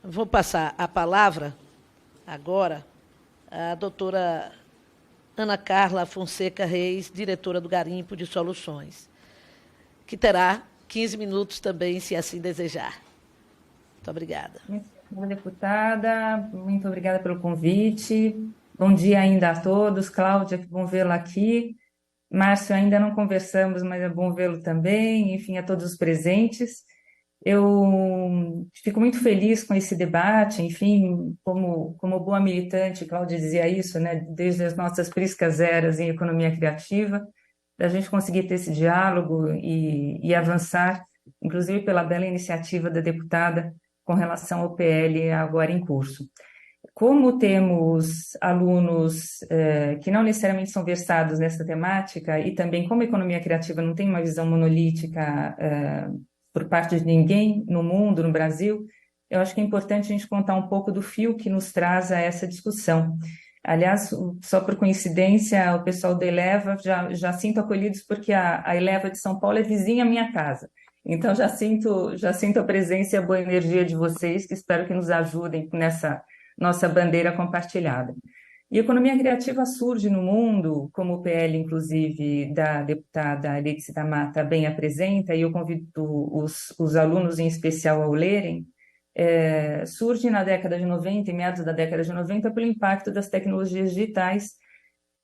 Vou passar a palavra agora à doutora Ana Carla Fonseca Reis, diretora do Garimpo de Soluções, que terá 15 minutos também, se assim desejar. Muito obrigada. Muito obrigada, deputada. Muito obrigada pelo convite. Bom dia ainda a todos. Cláudia, que bom vê-la aqui. Márcio, ainda não conversamos, mas é bom vê-lo também. Enfim, a todos os presentes. Eu fico muito feliz com esse debate. Enfim, como boa militante, Cláudia dizia isso, né? Desde as nossas priscas eras em economia criativa, da gente conseguir ter esse diálogo e avançar, inclusive pela bela iniciativa da deputada com relação ao PL agora em curso. Como temos alunos que não necessariamente são versados nessa temática, e também como a economia criativa não tem uma visão monolítica por parte de ninguém no mundo, no Brasil, eu acho que é importante a gente contar um pouco do fio que nos traz a essa discussão. Aliás, só por coincidência, o pessoal da Eleva já sinto acolhidos porque a Eleva de São Paulo é vizinha à minha casa. Então, já sinto a presença e a boa energia de vocês, que espero que nos ajudem nessa nossa bandeira compartilhada. E a economia criativa surge no mundo, como o PL, inclusive, da deputada Alexia da Mata bem apresenta, e eu convido os alunos em especial a o lerem, surge na década de 90, em meados da década de 90, pelo impacto das tecnologias digitais,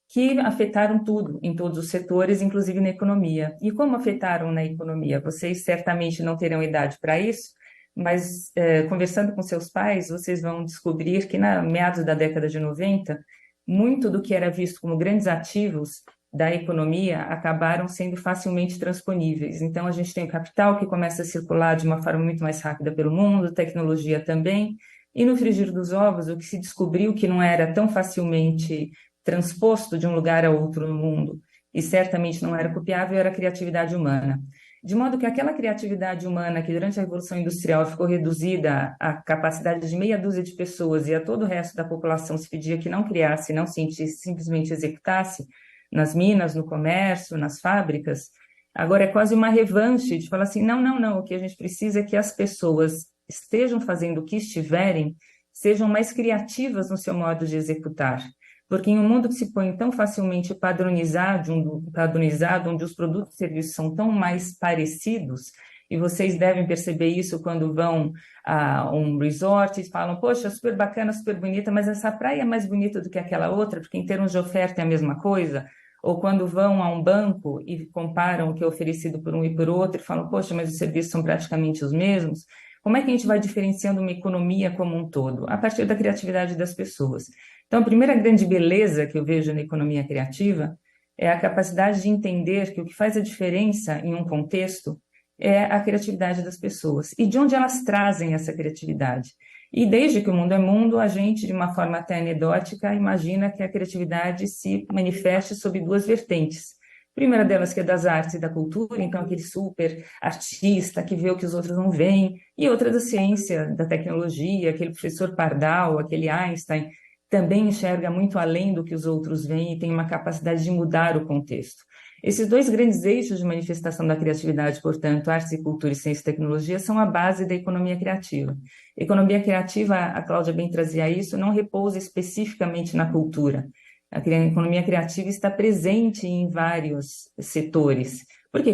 que afetaram tudo, em todos os setores, inclusive na economia. E como afetaram na economia? Vocês certamente não terão idade para isso, mas conversando com seus pais, vocês vão descobrir que, na meados da década de 90, muito do que era visto como grandes ativos da economia acabaram sendo facilmente transponíveis. Então, a gente tem o capital que começa a circular de uma forma muito mais rápida pelo mundo, tecnologia também, e no frigir dos ovos, o que se descobriu que não era tão facilmente transposto de um lugar a outro no mundo, e certamente não era copiável, era a criatividade humana. De modo que aquela criatividade humana que durante a Revolução Industrial ficou reduzida à capacidade de meia dúzia de pessoas e a todo o resto da população se pedia que não criasse, não cientisse, simplesmente executasse nas minas, no comércio, nas fábricas, agora é quase uma revanche de falar assim, não, não, não, o que a gente precisa é que as pessoas estejam fazendo o que estiverem, sejam mais criativas no seu modo de executar. Porque em um mundo que se põe tão facilmente padronizado, onde os produtos e serviços são tão mais parecidos, e vocês devem perceber isso quando vão a um resort e falam, poxa, super bacana, super bonita, mas essa praia é mais bonita do que aquela outra, porque em termos de oferta é a mesma coisa. Ou quando vão a um banco e comparam o que é oferecido por um e por outro e falam, poxa, mas os serviços são praticamente os mesmos. Como é que a gente vai diferenciando uma economia como um todo? A partir da criatividade das pessoas. Então, a primeira grande beleza que eu vejo na economia criativa é a capacidade de entender que o que faz a diferença em um contexto é a criatividade das pessoas e de onde elas trazem essa criatividade. E desde que o mundo é mundo, a gente, de uma forma até anedótica, imagina que a criatividade se manifeste sob duas vertentes. A primeira delas que é das artes e da cultura, então aquele super artista que vê o que os outros não veem, e outra da ciência, da tecnologia, aquele professor Pardal, aquele Einstein, também enxerga muito além do que os outros veem e tem uma capacidade de mudar o contexto. Esses dois grandes eixos de manifestação da criatividade, portanto, artes e cultura e ciência e tecnologia, são a base da economia criativa. Economia criativa, a Cláudia bem trazia isso, não repousa especificamente na cultura. A economia criativa está presente em vários setores, porque a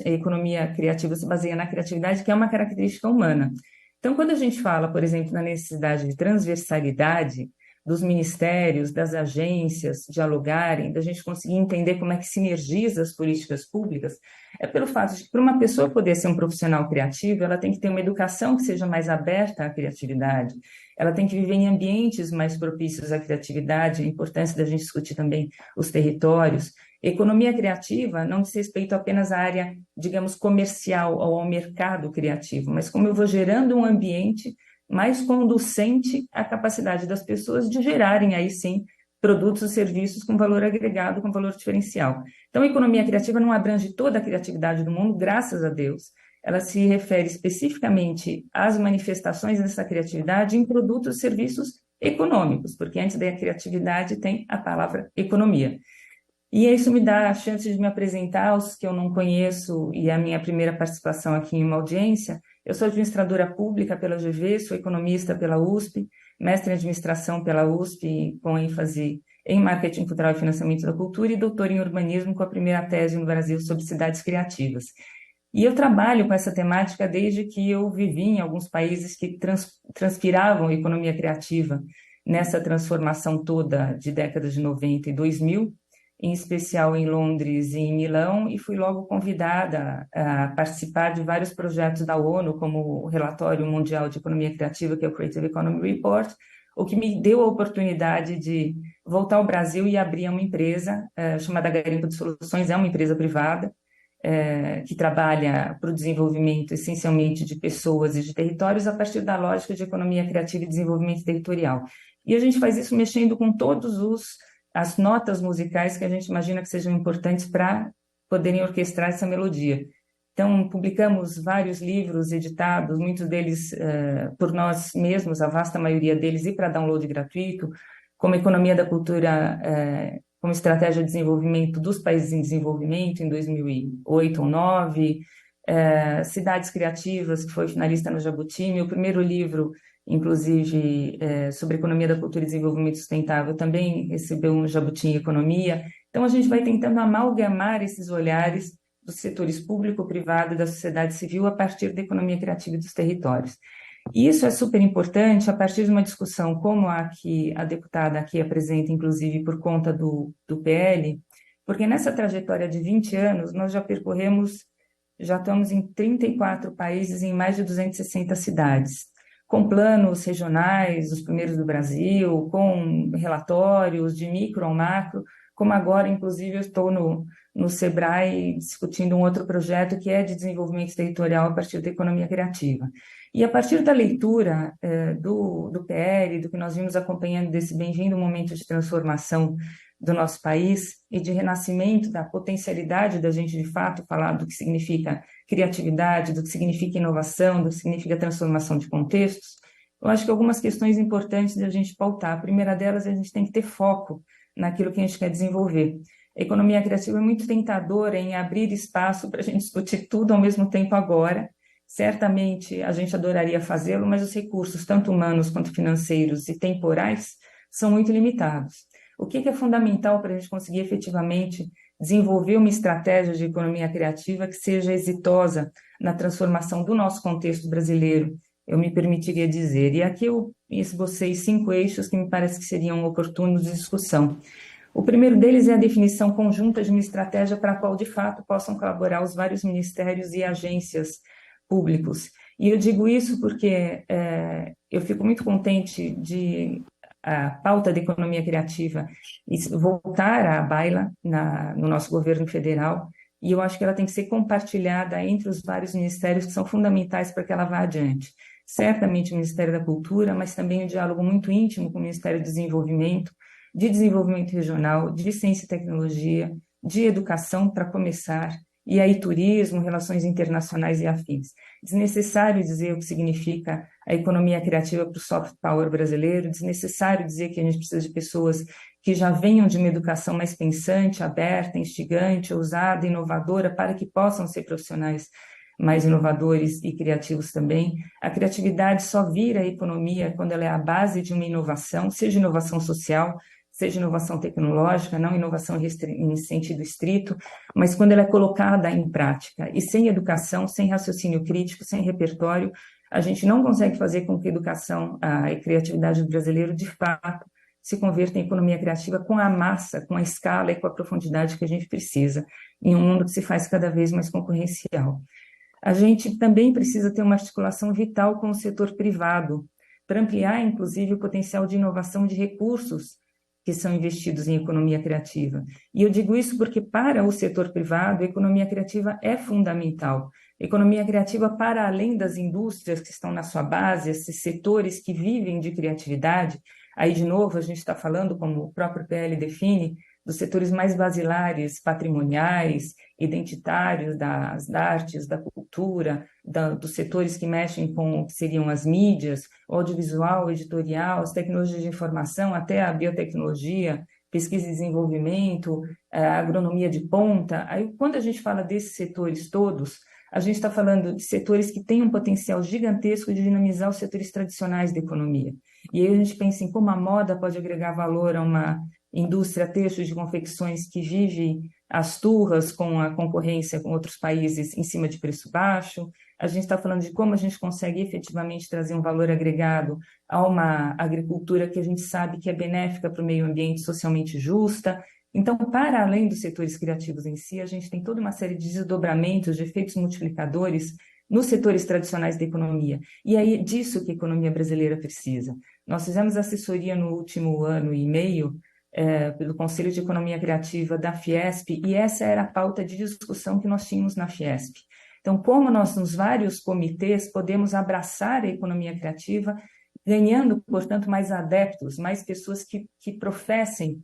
economia criativa se baseia na criatividade, que é uma característica humana. Então, quando a gente fala, por exemplo, na necessidade de transversalidade, dos ministérios, das agências dialogarem, da gente conseguir entender como é que sinergiza as políticas públicas, é pelo fato de que para uma pessoa poder ser um profissional criativo, ela tem que ter uma educação que seja mais aberta à criatividade, ela tem que viver em ambientes mais propícios à criatividade, a importância da gente discutir também os territórios. Economia criativa não diz respeito apenas à área, digamos, comercial ou ao mercado criativo, mas como eu vou gerando um ambiente mais conducente à capacidade das pessoas de gerarem aí sim produtos e serviços com valor agregado, com valor diferencial. Então, a economia criativa não abrange toda a criatividade do mundo, graças a Deus. Ela se refere especificamente às manifestações dessa criatividade em produtos e serviços econômicos, porque antes da criatividade tem a palavra economia. E isso me dá a chance de me apresentar aos que eu não conheço, e a minha primeira participação aqui em uma audiência, Eu sou administradora pública pela UGV, sou economista pela USP, mestre em administração pela USP, com ênfase em marketing cultural e financiamento da cultura, e doutora em urbanismo com a primeira tese no Brasil sobre cidades criativas. E eu trabalho com essa temática desde que eu vivi em alguns países que transpiravam a economia criativa nessa transformação toda de décadas de 90 e 2000, em especial em Londres e em Milão, e fui logo convidada a participar de vários projetos da ONU, como o Relatório Mundial de Economia Criativa, que é o Creative Economy Report, o que me deu a oportunidade de voltar ao Brasil e abrir uma empresa chamada Garimpo de Soluções, é uma empresa privada, que trabalha para o desenvolvimento essencialmente de pessoas e de territórios a partir da lógica de economia criativa e desenvolvimento territorial. E a gente faz isso mexendo com todos as notas musicais que a gente imagina que sejam importantes para poderem orquestrar essa melodia. Então, publicamos vários livros editados, muitos deles por nós mesmos, a vasta maioria deles, e para download gratuito, como Economia da Cultura como estratégia de desenvolvimento dos países em desenvolvimento, em 2008 ou 2009, Cidades Criativas, que foi finalista no Jabuti, meu primeiro livro, inclusive, sobre economia da cultura e desenvolvimento sustentável, também recebeu um Jabuti em Economia. Então, a gente vai tentando amalgamar esses olhares dos setores público, privado e da sociedade civil a partir da economia criativa e dos territórios. E isso é super importante a partir de uma discussão como a que a deputada aqui apresenta, inclusive por conta do PL, porque nessa trajetória de 20 anos nós já estamos em 34 países, em mais de 260 cidades, com planos regionais, os primeiros do Brasil, com relatórios de micro ao macro, como agora, inclusive, eu estou no Sebrae discutindo um outro projeto que é de desenvolvimento territorial a partir da economia criativa. E a partir da leitura do PL, do que nós vimos acompanhando desse bem-vindo momento de transformação do nosso país e de renascimento da potencialidade da gente, de fato, falar do que significa criatividade, do que significa inovação, do que significa transformação de contextos, eu acho que algumas questões importantes da gente pautar. A primeira delas, a gente tem que ter foco naquilo que a gente quer desenvolver. A economia criativa é muito tentadora em abrir espaço para a gente discutir tudo ao mesmo tempo agora. Certamente a gente adoraria fazê-lo, mas os recursos, tanto humanos quanto financeiros e temporais, são muito limitados. O que é fundamental para a gente conseguir efetivamente desenvolver uma estratégia de economia criativa que seja exitosa na transformação do nosso contexto brasileiro, eu me permitiria dizer. E aqui eu esbocei 5 eixos que me parece que seriam oportunos de discussão. O primeiro deles é a definição conjunta de uma estratégia para a qual, de fato, possam colaborar os vários ministérios e agências públicos. E eu digo isso porque eu fico muito contente de a pauta da economia criativa voltar à baila no nosso governo federal, e eu acho que ela tem que ser compartilhada entre os vários ministérios que são fundamentais para que ela vá adiante. Certamente o Ministério da Cultura, mas também um diálogo muito íntimo com o Ministério do de Desenvolvimento Regional, de Ciência e Tecnologia, de Educação, para começar, e aí turismo, relações internacionais e afins. Desnecessário dizer o que significa a economia criativa para o soft power brasileiro, desnecessário dizer que a gente precisa de pessoas que já venham de uma educação mais pensante, aberta, instigante, ousada, inovadora, para que possam ser profissionais mais inovadores e criativos também. A criatividade só vira economia quando ela é a base de uma inovação, seja inovação social, seja inovação tecnológica, não inovação em sentido estrito, mas quando ela é colocada em prática. E sem educação, sem raciocínio crítico, sem repertório, a gente não consegue fazer com que a educação, a criatividade do brasileiro, de fato, se converta em economia criativa com a massa, com a escala e com a profundidade que a gente precisa, em um mundo que se faz cada vez mais concorrencial. A gente também precisa ter uma articulação vital com o setor privado, para ampliar, inclusive, o potencial de inovação de recursos que são investidos em economia criativa. E eu digo isso porque, para o setor privado, a economia criativa é fundamental. Economia criativa para além das indústrias que estão na sua base, esses setores que vivem de criatividade. Aí, de novo, a gente está falando, como o próprio PL define, dos setores mais basilares, patrimoniais, identitários, das artes, da cultura, dos setores que mexem com o que seriam as mídias, o audiovisual, o editorial, as tecnologias de informação, até a biotecnologia, pesquisa e desenvolvimento, a agronomia de ponta. Aí, quando a gente fala desses setores todos, A gente está falando de setores que têm um potencial gigantesco de dinamizar os setores tradicionais da economia. E aí a gente pensa em como a moda pode agregar valor a uma indústria têxtil de confecções que vive as turras com a concorrência com outros países em cima de preço baixo. A gente está falando de como a gente consegue efetivamente trazer um valor agregado a uma agricultura que a gente sabe que é benéfica para o meio ambiente, socialmente justa. Então, para além dos setores criativos em si, a gente tem toda uma série de desdobramentos, de efeitos multiplicadores nos setores tradicionais da economia. E é disso que a economia brasileira precisa. Nós fizemos assessoria no último ano e meio pelo Conselho de Economia Criativa da Fiesp, e essa era a pauta de discussão que nós tínhamos na Fiesp. Então, como nós, nos vários comitês, podemos abraçar a economia criativa, ganhando, portanto, mais adeptos, mais pessoas que professem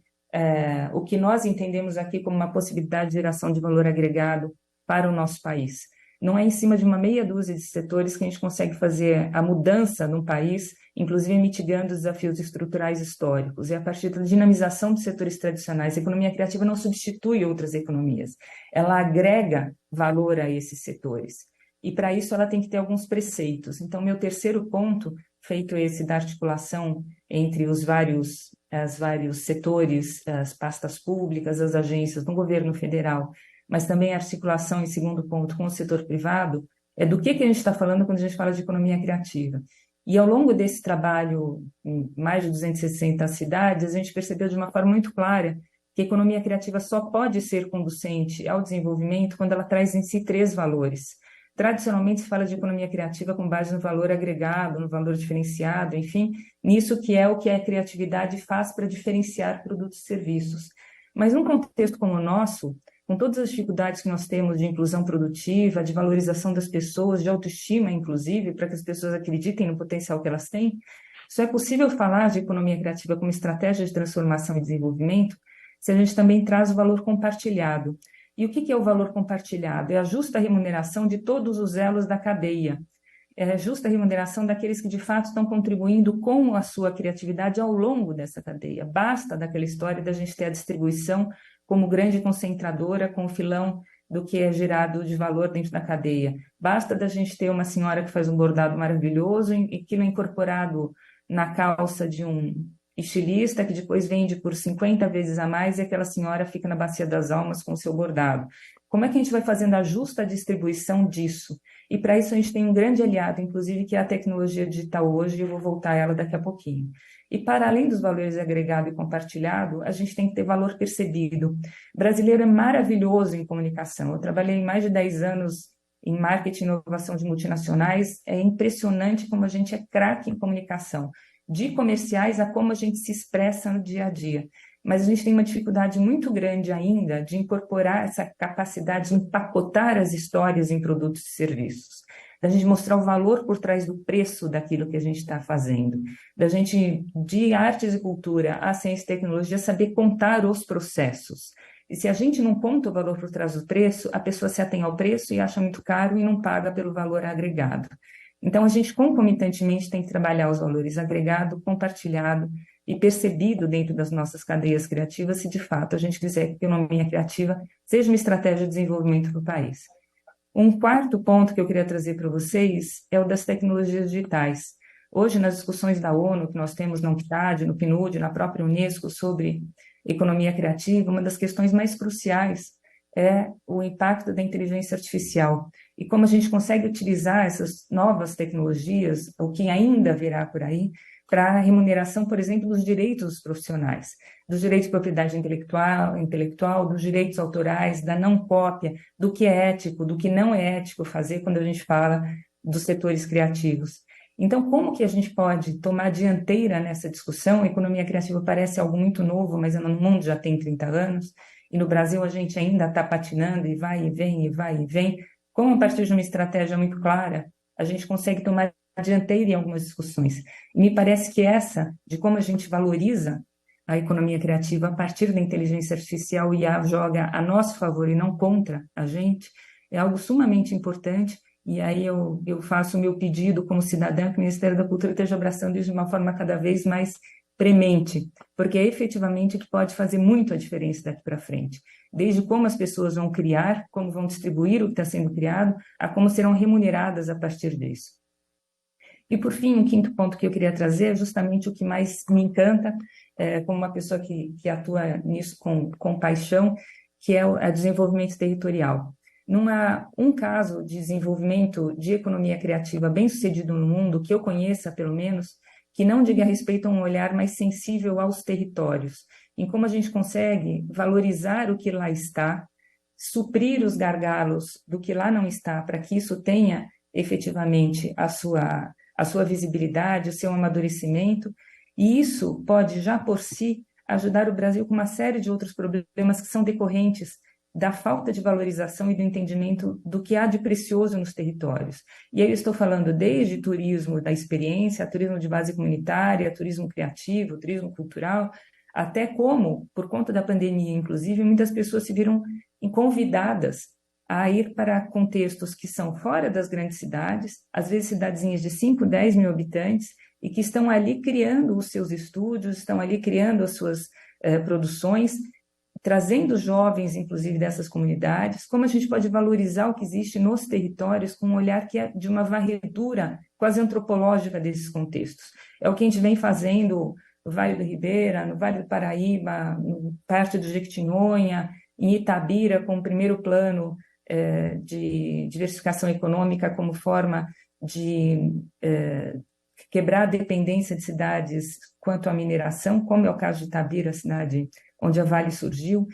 o que nós entendemos aqui como uma possibilidade de geração de valor agregado para o nosso país. Não é em cima de uma meia dúzia de setores que a gente consegue fazer a mudança num país, inclusive mitigando os desafios estruturais históricos. E a partir da dinamização dos setores tradicionais, a economia criativa não substitui outras economias, ela agrega valor a esses setores. E para isso ela tem que ter alguns preceitos. Então, meu terceiro ponto, feito esse da articulação entre os vários setores, as pastas públicas, as agências do governo federal, mas também a articulação, em segundo ponto, com o setor privado, é do que a gente está falando quando a gente fala de economia criativa. E ao longo desse trabalho, em mais de 260 cidades, a gente percebeu de uma forma muito clara que a economia criativa só pode ser conducente ao desenvolvimento quando ela traz em si três valores. Tradicionalmente se fala de economia criativa com base no valor agregado, no valor diferenciado, enfim, nisso que é o que a criatividade faz para diferenciar produtos e serviços. Mas num contexto como o nosso, com todas as dificuldades que nós temos de inclusão produtiva, de valorização das pessoas, de autoestima, inclusive, para que as pessoas acreditem no potencial que elas têm, só é possível falar de economia criativa como estratégia de transformação e desenvolvimento se a gente também traz o valor compartilhado. E o que é o valor compartilhado? É a justa remuneração de todos os elos da cadeia. É a justa remuneração daqueles que, de fato, estão contribuindo com a sua criatividade ao longo dessa cadeia. Basta daquela história da gente ter a distribuição como grande concentradora com o filão do que é gerado de valor dentro da cadeia. Basta da gente ter uma senhora que faz um bordado maravilhoso e aquilo é incorporado na calça de um estilista que depois vende por 50 vezes a mais e aquela senhora fica na bacia das almas com o seu bordado. Como é que a gente vai fazendo a justa distribuição disso? E para isso a gente tem um grande aliado, inclusive, que é a tecnologia digital hoje, e eu vou voltar a ela daqui a pouquinho. E para além dos valores agregado e compartilhado, a gente tem que ter valor percebido. O brasileiro é maravilhoso em comunicação. Eu trabalhei mais de 10 anos em marketing e inovação de multinacionais. É impressionante como a gente é craque em comunicação, de comerciais a como a gente se expressa no dia a dia. Mas a gente tem uma dificuldade muito grande ainda de incorporar essa capacidade de empacotar as histórias em produtos e serviços, da gente mostrar o valor por trás do preço daquilo que a gente está fazendo, da gente, de artes e cultura a ciência e tecnologia, saber contar os processos. E se a gente não conta o valor por trás do preço, a pessoa se atém ao preço e acha muito caro e não paga pelo valor agregado. Então, a gente concomitantemente tem que trabalhar os valores agregado, compartilhado e percebido dentro das nossas cadeias criativas, se de fato a gente quiser que a economia criativa seja uma estratégia de desenvolvimento para o país. Um quarto ponto que eu queria trazer para vocês é o das tecnologias digitais. Hoje, nas discussões da ONU, que nós temos na UNCTAD, no PNUD, na própria Unesco, sobre economia criativa, uma das questões mais cruciais é o impacto da inteligência artificial e como a gente consegue utilizar essas novas tecnologias, o que ainda virá por aí, para a remuneração, por exemplo, dos direitos profissionais, dos direitos de propriedade intelectual, dos direitos autorais, da não cópia, do que é ético, do que não é ético fazer quando a gente fala dos setores criativos. Então, como que a gente pode tomar a dianteira nessa discussão? A economia criativa parece algo muito novo, mas no mundo já tem 30 anos, e no Brasil a gente ainda está patinando e vai e vem, e vai e vem. Como a partir de uma estratégia muito clara, a gente consegue tomar a dianteira em algumas discussões. E me parece que essa, de como a gente valoriza a economia criativa a partir da inteligência artificial e a joga a nosso favor e não contra a gente, é algo sumamente importante. E aí eu faço o meu pedido como cidadã que o Ministério da Cultura esteja abraçando isso de uma forma cada vez mais premente, porque é efetivamente o que pode fazer muito a diferença daqui para frente. Desde como as pessoas vão criar, como vão distribuir o que está sendo criado, a como serão remuneradas a partir disso. E, por fim, um quinto ponto que eu queria trazer é justamente o que mais me encanta, como uma pessoa que atua nisso com paixão, que é o desenvolvimento territorial. Não há um caso de desenvolvimento de economia criativa bem-sucedido no mundo, que eu conheça, pelo menos, que não diga respeito a um olhar mais sensível aos territórios, em como a gente consegue valorizar o que lá está, suprir os gargalos do que lá não está, para que isso tenha efetivamente a sua visibilidade, o seu amadurecimento, e isso pode já por si ajudar o Brasil com uma série de outros problemas que são decorrentes da falta de valorização e do entendimento do que há de precioso nos territórios. E aí eu estou falando desde turismo da experiência, turismo de base comunitária, turismo criativo, turismo cultural, até como, por conta da pandemia, inclusive, muitas pessoas se viram convidadas a ir para contextos que são fora das grandes cidades, às vezes cidadezinhas de 5, 10 mil habitantes, e que estão ali criando os seus estúdios, estão ali criando as suas produções, trazendo jovens, inclusive, dessas comunidades, como a gente pode valorizar o que existe nos territórios com um olhar que é de uma varredura quase antropológica desses contextos. É o que a gente vem fazendo no Vale do Ribeira, no Vale do Paraíba, no parte do Jequitinhonha, em Itabira, com o primeiro plano de diversificação econômica como forma de quebrar a dependência de cidades quanto à mineração, como é o caso de Itabira, a cidade onde a Vale surgiu.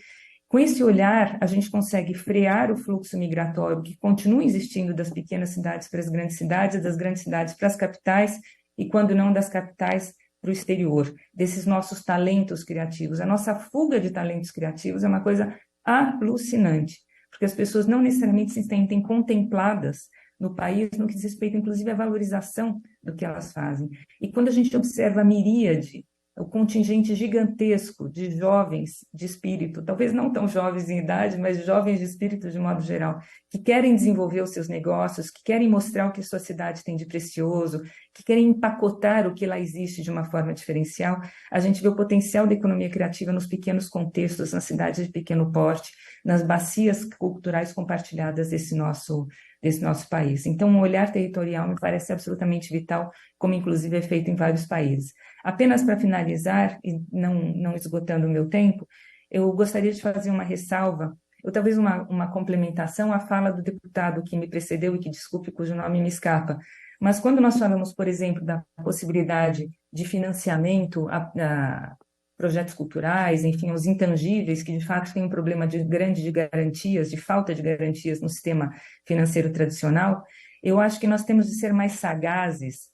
Com esse olhar, a gente consegue frear o fluxo migratório que continua existindo das pequenas cidades para as grandes cidades, das grandes cidades para as capitais, e quando não das capitais para o exterior, desses nossos talentos criativos. A nossa fuga de talentos criativos é uma coisa alucinante, porque as pessoas não necessariamente se sentem contempladas no país no que diz respeito, inclusive, à valorização do que elas fazem. E quando a gente observa a miríade, o contingente gigantesco de jovens de espírito, talvez não tão jovens em idade, mas jovens de espírito de modo geral, que querem desenvolver os seus negócios, que querem mostrar o que sua cidade tem de precioso, que querem empacotar o que lá existe de uma forma diferencial, a gente vê o potencial da economia criativa nos pequenos contextos, nas cidades de pequeno porte, nas bacias culturais compartilhadas desse nosso país. Então, um olhar territorial me parece absolutamente vital, como inclusive é feito em vários países. Apenas para finalizar, e não esgotando o meu tempo, eu gostaria de fazer uma ressalva, ou talvez uma complementação à fala do deputado que me precedeu e que, desculpe, cujo nome me escapa. Mas quando nós falamos, por exemplo, da possibilidade de financiamento a projetos culturais, enfim, os intangíveis, que de fato têm um problema grande de garantias, de falta de garantias no sistema financeiro tradicional, eu acho que nós temos de ser mais sagazes,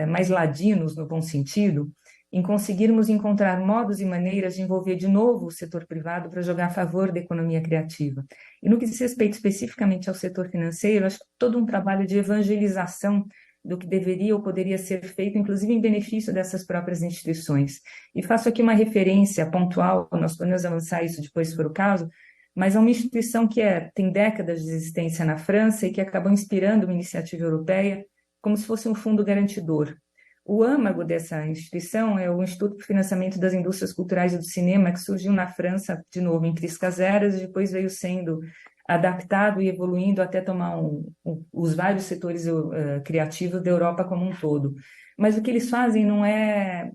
mais ladinos, no bom sentido, em conseguirmos encontrar modos e maneiras de envolver de novo o setor privado para jogar a favor da economia criativa. E no que diz respeito especificamente ao setor financeiro, acho que todo um trabalho de evangelização do que deveria ou poderia ser feito, inclusive em benefício dessas próprias instituições. E faço aqui uma referência pontual, nós podemos avançar isso depois, se for o caso, mas é uma instituição que tem décadas de existência na França e que acabou inspirando uma iniciativa europeia, como se fosse um fundo garantidor. O âmago dessa instituição é o Instituto de Financiamento das Indústrias Culturais e do Cinema, que surgiu na França, de novo, em Cris Caseras, e depois veio sendo adaptado e evoluindo até tomar os vários setores criativos da Europa como um todo. Mas o que eles fazem não é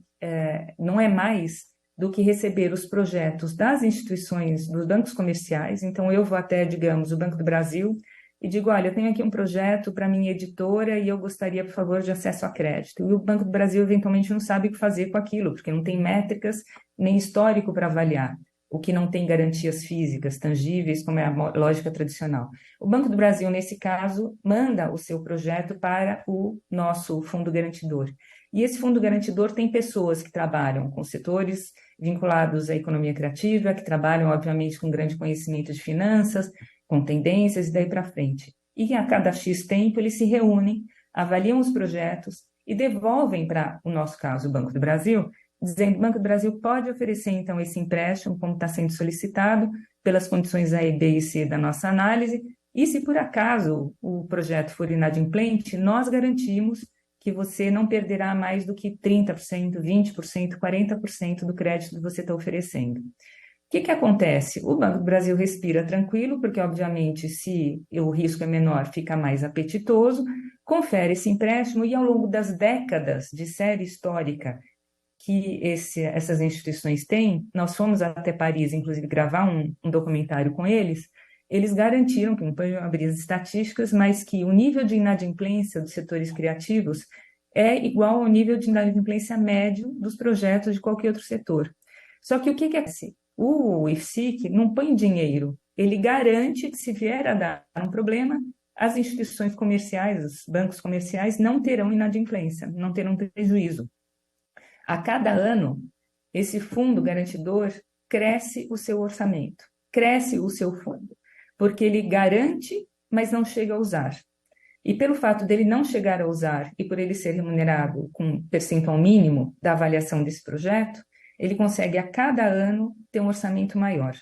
mais do que receber os projetos das instituições, dos bancos comerciais. Então, eu vou até, digamos, o Banco do Brasil e digo, olha, eu tenho aqui um projeto para minha editora e eu gostaria, por favor, de acesso a crédito. E o Banco do Brasil, eventualmente, não sabe o que fazer com aquilo, porque não tem métricas nem histórico para avaliar, o que não tem garantias físicas, tangíveis, como é a lógica tradicional. O Banco do Brasil, nesse caso, manda o seu projeto para o nosso fundo garantidor. E esse fundo garantidor tem pessoas que trabalham com setores vinculados à economia criativa, que trabalham, obviamente, com grande conhecimento de finanças, com tendências e daí para frente. E a cada X tempo eles se reúnem, avaliam os projetos e devolvem para, no nosso caso, o Banco do Brasil, dizendo que o Banco do Brasil pode oferecer, então, esse empréstimo, como está sendo solicitado, pelas condições A, B e C da nossa análise, e se por acaso o projeto for inadimplente, nós garantimos que que você não perderá mais do que 30%, 20%, 40% do crédito que você está oferecendo. O que acontece? O Banco do Brasil respira tranquilo, porque, obviamente, se o risco é menor, fica mais apetitoso, confere esse empréstimo e, ao longo das décadas de série histórica que essas instituições têm, nós fomos até Paris, inclusive, gravar um documentário com eles garantiram, que não podem abrir as estatísticas, mas que o nível de inadimplência dos setores criativos é igual ao nível de inadimplência médio dos projetos de qualquer outro setor. Só que o que acontece? O IFSIC não põe dinheiro, ele garante que, se vier a dar um problema, as instituições comerciais, os bancos comerciais, não terão inadimplência, não terão prejuízo. A cada ano, esse fundo garantidor cresce o seu orçamento, cresce o seu fundo, porque ele garante, mas não chega a usar. E pelo fato dele não chegar a usar e por ele ser remunerado com um percentual mínimo da avaliação desse projeto, ele consegue a cada ano ter um orçamento maior.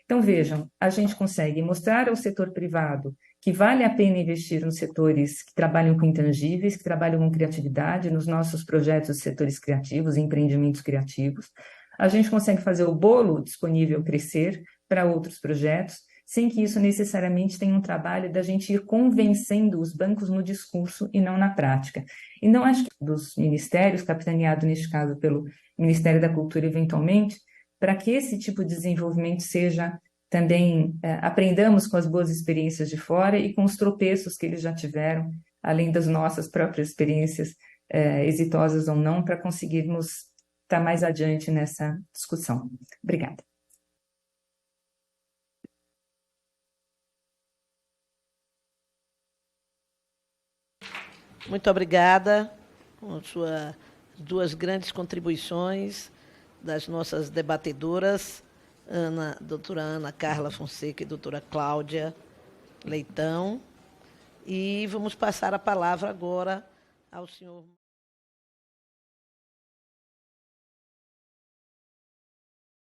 Então vejam, a gente consegue mostrar ao setor privado que vale a pena investir nos setores que trabalham com intangíveis, que trabalham com criatividade, nos nossos projetos de setores criativos, empreendimentos criativos. A gente consegue fazer o bolo disponível crescer para outros projetos, sem que isso necessariamente tenha um trabalho da gente ir convencendo os bancos no discurso e não na prática. E não acho que dos ministérios, capitaneado neste caso pelo Ministério da Cultura eventualmente, para que esse tipo de desenvolvimento seja também, aprendamos com as boas experiências de fora e com os tropeços que eles já tiveram, além das nossas próprias experiências, exitosas ou não, para conseguirmos estar mais adiante nessa discussão. Obrigada. Muito obrigada por suas duas grandes contribuições das nossas debatedoras, doutora Ana Carla Fonseca e doutora Cláudia Leitão. E vamos passar a palavra agora ao senhor...